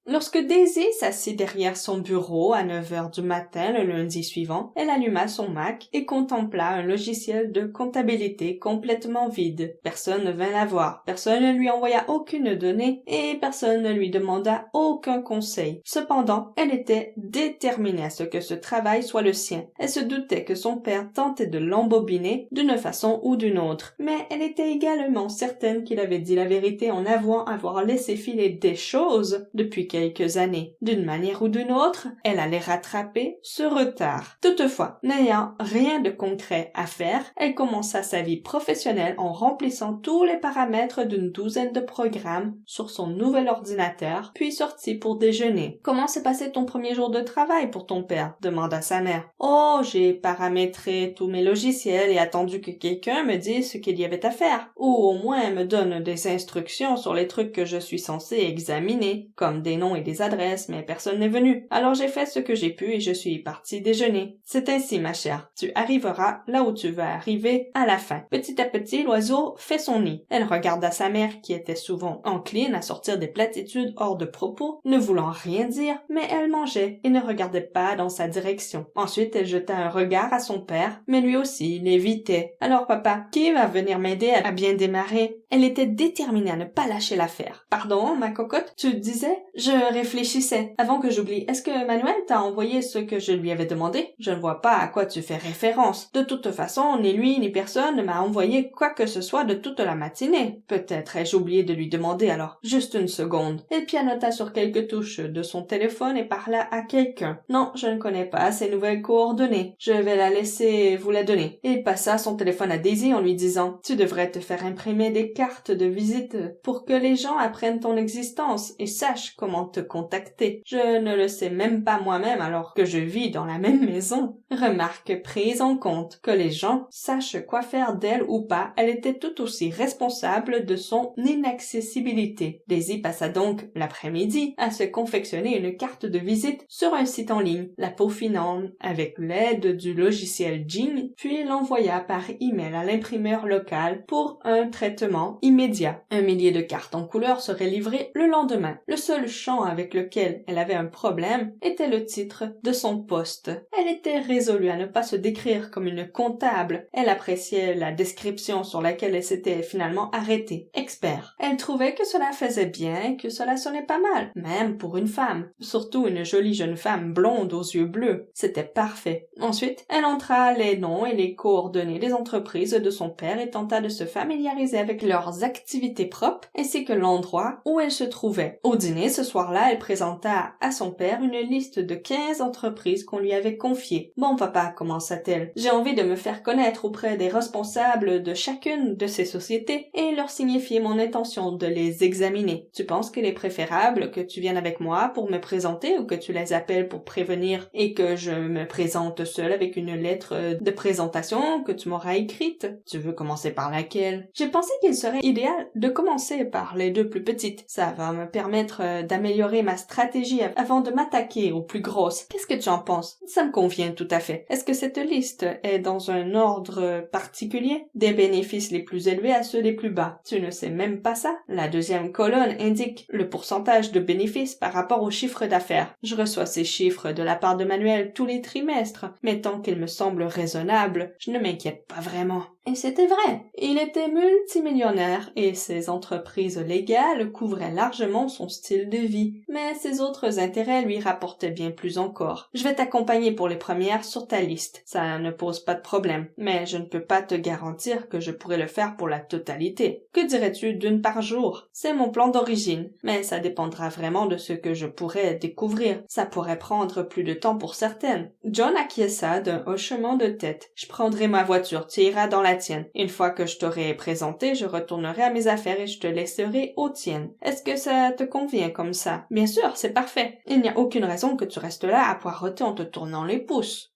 Lorsque Daisy s'assit derrière son bureau à 9 heures du matin le lundi suivant, elle alluma son Mac et contempla un logiciel de comptabilité complètement vide. Personne ne vint la voir, personne ne lui envoya aucune donnée et personne ne lui demanda aucun conseil. Cependant, elle était déterminée à ce que ce travail soit le sien. Elle se doutait que son père tentait de l'embobiner d'une façon ou d'une autre, mais elle était également certaine qu'il avait dit la vérité en avouant avoir laissé filer des choses depuis quelques années. D'une manière ou d'une autre, elle allait rattraper ce retard. Toutefois, n'ayant rien de concret à faire, elle commença sa vie professionnelle en remplissant tous les paramètres d'une douzaine de programmes sur son nouvel ordinateur, puis sortit pour déjeuner. « Comment s'est passé ton premier jour de travail pour ton père ?» demanda sa mère. « Oh, j'ai paramétré tous mes logiciels et attendu que quelqu'un me dise ce qu'il y avait à faire, ou au moins me donne des instructions sur les trucs que je suis censée examiner, comme des noms et des adresses, mais personne n'est venu. Alors j'ai fait ce que j'ai pu et je suis partie déjeuner. C'est ainsi, ma chère. Tu arriveras là où tu vas arriver à la fin. Petit à petit, l'oiseau fait son nid. Elle regarda sa mère qui était souvent encline à sortir des platitudes hors de propos, ne voulant rien dire, mais elle mangeait et ne regardait pas dans sa direction. Ensuite, elle jeta un regard à son père, mais lui aussi l'évitait. Alors papa, qui va venir m'aider à bien démarrer? Elle était déterminée à ne pas lâcher l'affaire. Pardon, ma cocotte, tu disais? Je réfléchissais. Avant que j'oublie, est-ce que Manuel t'a envoyé ce que je lui avais demandé? Je ne vois pas à quoi tu fais référence. De toute façon, ni lui ni personne ne m'a envoyé quoi que ce soit de toute la matinée. Peut-être ai-je oublié de lui demander alors. Juste une seconde. Elle pianota sur quelques touches de son téléphone et parla à quelqu'un. Non, je ne connais pas ces nouvelles coordonnées. Je vais la laisser vous la donner. Il passa son téléphone à Daisy en lui disant « Tu devrais te faire imprimer des cartes de visite pour que les gens apprennent ton existence et sachent comment vraiment te contacter. Je ne le sais même pas moi-même alors que je vis dans la même maison. Remarque prise en compte, que les gens sachent quoi faire d'elle ou pas, elle était tout aussi responsable de son inaccessibilité. Daisy passa donc l'après-midi à se confectionner une carte de visite sur un site en ligne, la peaufinant avec l'aide du logiciel Jing, puis l'envoya par email à l'imprimeur local pour un traitement immédiat. 1 millier de cartes en couleur seraient livrées le lendemain. Le seul champ avec lequel elle avait un problème était le titre de son poste. Elle était résolue à ne pas se décrire comme une comptable. Elle appréciait la description sur laquelle elle s'était finalement arrêtée. Expert. Elle trouvait que cela faisait bien, que cela sonnait pas mal, même pour une femme. Surtout une jolie jeune femme blonde aux yeux bleus. C'était parfait. Ensuite, elle entra les noms et les coordonnées des entreprises de son père et tenta de se familiariser avec leurs activités propres ainsi que l'endroit où elle se trouvait. Au dîner, ce soir-là, elle présenta à son père une liste de 15 entreprises qu'on lui avait confiées. « Bon, papa, commença-t-elle, j'ai envie de me faire connaître auprès des responsables de chacune de ces sociétés et leur signifier mon intention de les examiner. Tu penses qu'il est préférable que tu viennes avec moi pour me présenter ou que tu les appelles pour prévenir et que je me présente seule avec une lettre de présentation que tu m'auras écrite? Tu veux commencer par laquelle? » J'ai pensé qu'il serait idéal de commencer par les 2 plus petites. Ça va me permettre d'améliorer ma stratégie avant de m'attaquer aux plus grosses. Qu'est-ce que tu en penses? Ça me convient tout à fait. Est-ce que cette liste est dans un ordre particulier? Des bénéfices les plus élevés à ceux les plus bas. Tu ne sais même pas ça? La 2e colonne indique le pourcentage de bénéfices par rapport au chiffre d'affaires. Je reçois ces chiffres de la part de Manuel tous les trimestres, mais tant qu'ils me semblent raisonnables, je ne m'inquiète pas vraiment. Et c'était vrai. Il était multimillionnaire et ses entreprises légales couvraient largement son style de vie. Mais ses autres intérêts lui rapportaient bien plus encore. Je vais t'accompagner pour les premières sur ta liste. Ça ne pose pas de problème. Mais je ne peux pas te garantir que je pourrai le faire pour la totalité. Que dirais-tu d'1 par jour? C'est mon plan d'origine. Mais ça dépendra vraiment de ce que je pourrais découvrir. Ça pourrait prendre plus de temps pour certaines. John acquiesça d'un hochement de tête. Je prendrai ma voiture. Tu iras dans la tienne. Une fois que je t'aurai présenté, je retournerai à mes affaires et je te laisserai aux tiennes. Est-ce que ça te convient comme ça? Bien sûr, c'est parfait. Il n'y a aucune raison que tu restes là à poireauter en te tournant les pouces.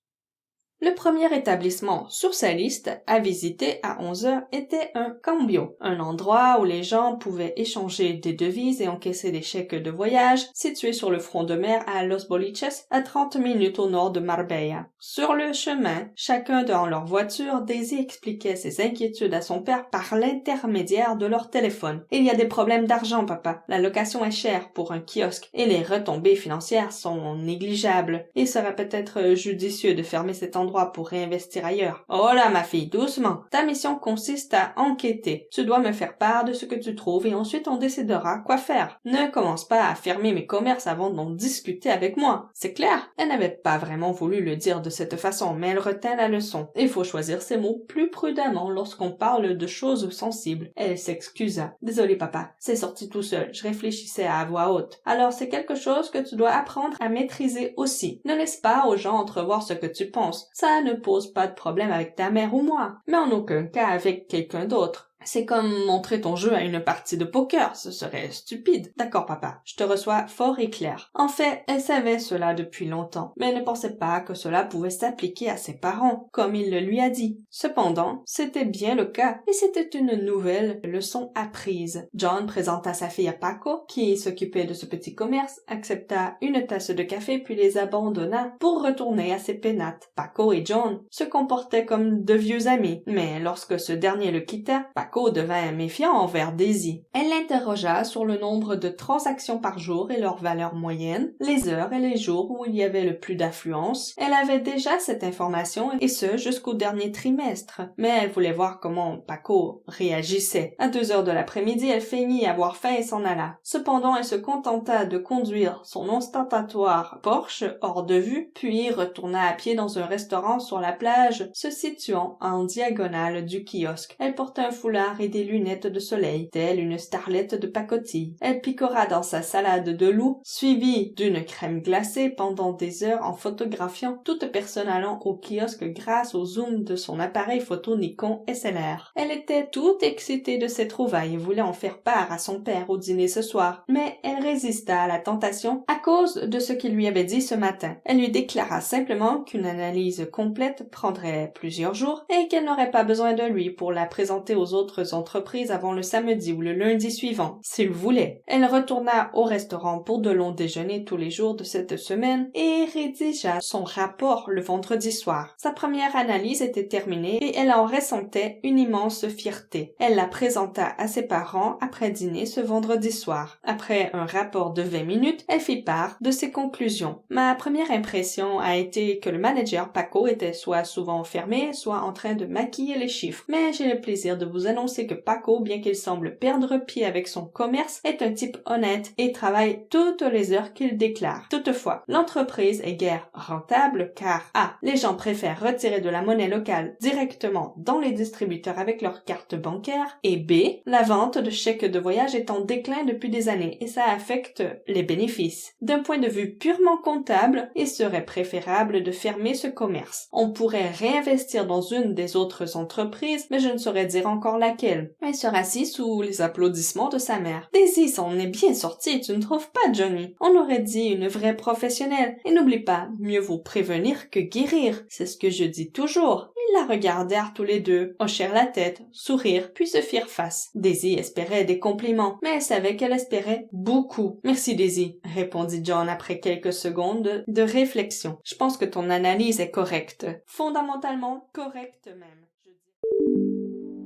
Le premier établissement sur sa liste à visiter à 11 heures était un cambio, un endroit où les gens pouvaient échanger des devises et encaisser des chèques de voyage, situé sur le front de mer à Los Boliches, à 30 minutes au nord de Marbella. Sur le chemin, chacun dans leur voiture, Daisy expliquait ses inquiétudes à son père par l'intermédiaire de leur téléphone. « Il y a des problèmes d'argent, papa. La location est chère pour un kiosque et les retombées financières sont négligeables. Il serait peut-être judicieux de fermer cet endroit pour réinvestir ailleurs. » « Oh là, ma fille, doucement. Ta mission consiste à enquêter. Tu dois me faire part de ce que tu trouves et ensuite on décidera quoi faire. Ne commence pas à fermer mes commerces avant d'en discuter avec moi. C'est clair? » Elle n'avait pas vraiment voulu le dire de cette façon, mais elle retint la leçon. Il faut choisir ses mots plus prudemment lorsqu'on parle de choses sensibles. Elle s'excusa. « Désolée, papa. C'est sorti tout seul. Je réfléchissais à voix haute. Alors c'est quelque chose que tu dois apprendre à maîtriser aussi. Ne laisse pas aux gens entrevoir ce que tu penses. Ça ne pose pas de problème avec ta mère ou moi, mais en aucun cas avec quelqu'un d'autre. C'est comme montrer ton jeu à une partie de poker, ce serait stupide. D'accord, papa, je te reçois fort et clair. En fait, elle savait cela depuis longtemps, mais elle ne pensait pas que cela pouvait s'appliquer à ses parents, comme il le lui a dit. Cependant, c'était bien le cas, et c'était une nouvelle leçon apprise. John présenta sa fille à Paco, qui s'occupait de ce petit commerce, accepta une tasse de café puis les abandonna pour retourner à ses pénates. Paco et John se comportaient comme de vieux amis, mais lorsque ce dernier le quitta, Paco devint méfiant envers Daisy. Elle l'interrogea sur le nombre de transactions par jour et leur valeur moyenne, les heures et les jours où il y avait le plus d'affluence. Elle avait déjà cette information et ce jusqu'au dernier trimestre, mais elle voulait voir comment Paco réagissait. À 2 heures de l'après-midi, elle feignit avoir faim et s'en alla. Cependant, elle se contenta de conduire son ostentatoire Porsche hors de vue, puis retourna à pied dans un restaurant sur la plage se situant en diagonale du kiosque. Elle portait un foulard foulard et des lunettes de soleil, telle une starlette de pacotille. Elle piquera dans sa salade de loup, suivie d'une crème glacée pendant des heures en photographiant toute personne allant au kiosque grâce au zoom de son appareil photo Nikon SLR. Elle était toute excitée de ses trouvailles et voulait en faire part à son père au dîner ce soir, mais elle résista à la tentation à cause de ce qu'il lui avait dit ce matin. Elle lui déclara simplement qu'une analyse complète prendrait plusieurs jours et qu'elle n'aurait pas besoin de lui pour la présenter aux autres entreprises avant le samedi ou le lundi suivant, s'il voulait. Elle retourna au restaurant pour de longs déjeuners tous les jours de cette semaine et rédigea son rapport le vendredi soir. Sa première analyse était terminée et elle en ressentait une immense fierté. Elle la présenta à ses parents après dîner ce vendredi soir. Après un rapport de 20 minutes, elle fit part de ses conclusions. Ma première impression a été que le manager Paco était soit souvent fermé, soit en train de maquiller les chiffres. Mais j'ai le plaisir de vous annoncer que Paco, bien qu'il semble perdre pied avec son commerce, est un type honnête et travaille toutes les heures qu'il déclare. Toutefois, l'entreprise est guère rentable car A. Les gens préfèrent retirer de la monnaie locale directement dans les distributeurs avec leur carte bancaire et B. La vente de chèques de voyage est en déclin depuis des années et ça affecte les bénéfices. D'un point de vue purement comptable, il serait préférable de fermer ce commerce. On pourrait réinvestir dans une des autres entreprises, mais je ne saurais dire encore laquelle. Elle se rassit sous les applaudissements de sa mère. Daisy s'en est bien sortie, tu ne trouves pas, Johnny? On aurait dit une vraie professionnelle. Et n'oublie pas, mieux vaut prévenir que guérir. C'est ce que je dis toujours. Ils la regardèrent tous les deux, hochèrent la tête, sourirent, puis se firent face. Daisy espérait des compliments, mais elle savait qu'elle espérait beaucoup. Merci Daisy, répondit John après quelques secondes de réflexion. Je pense que ton analyse est correcte. Fondamentalement correcte même.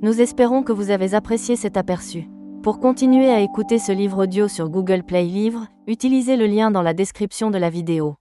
Nous espérons que vous avez apprécié cet aperçu. Pour continuer à écouter ce livre audio sur Google Play Livres, utilisez le lien dans la description de la vidéo.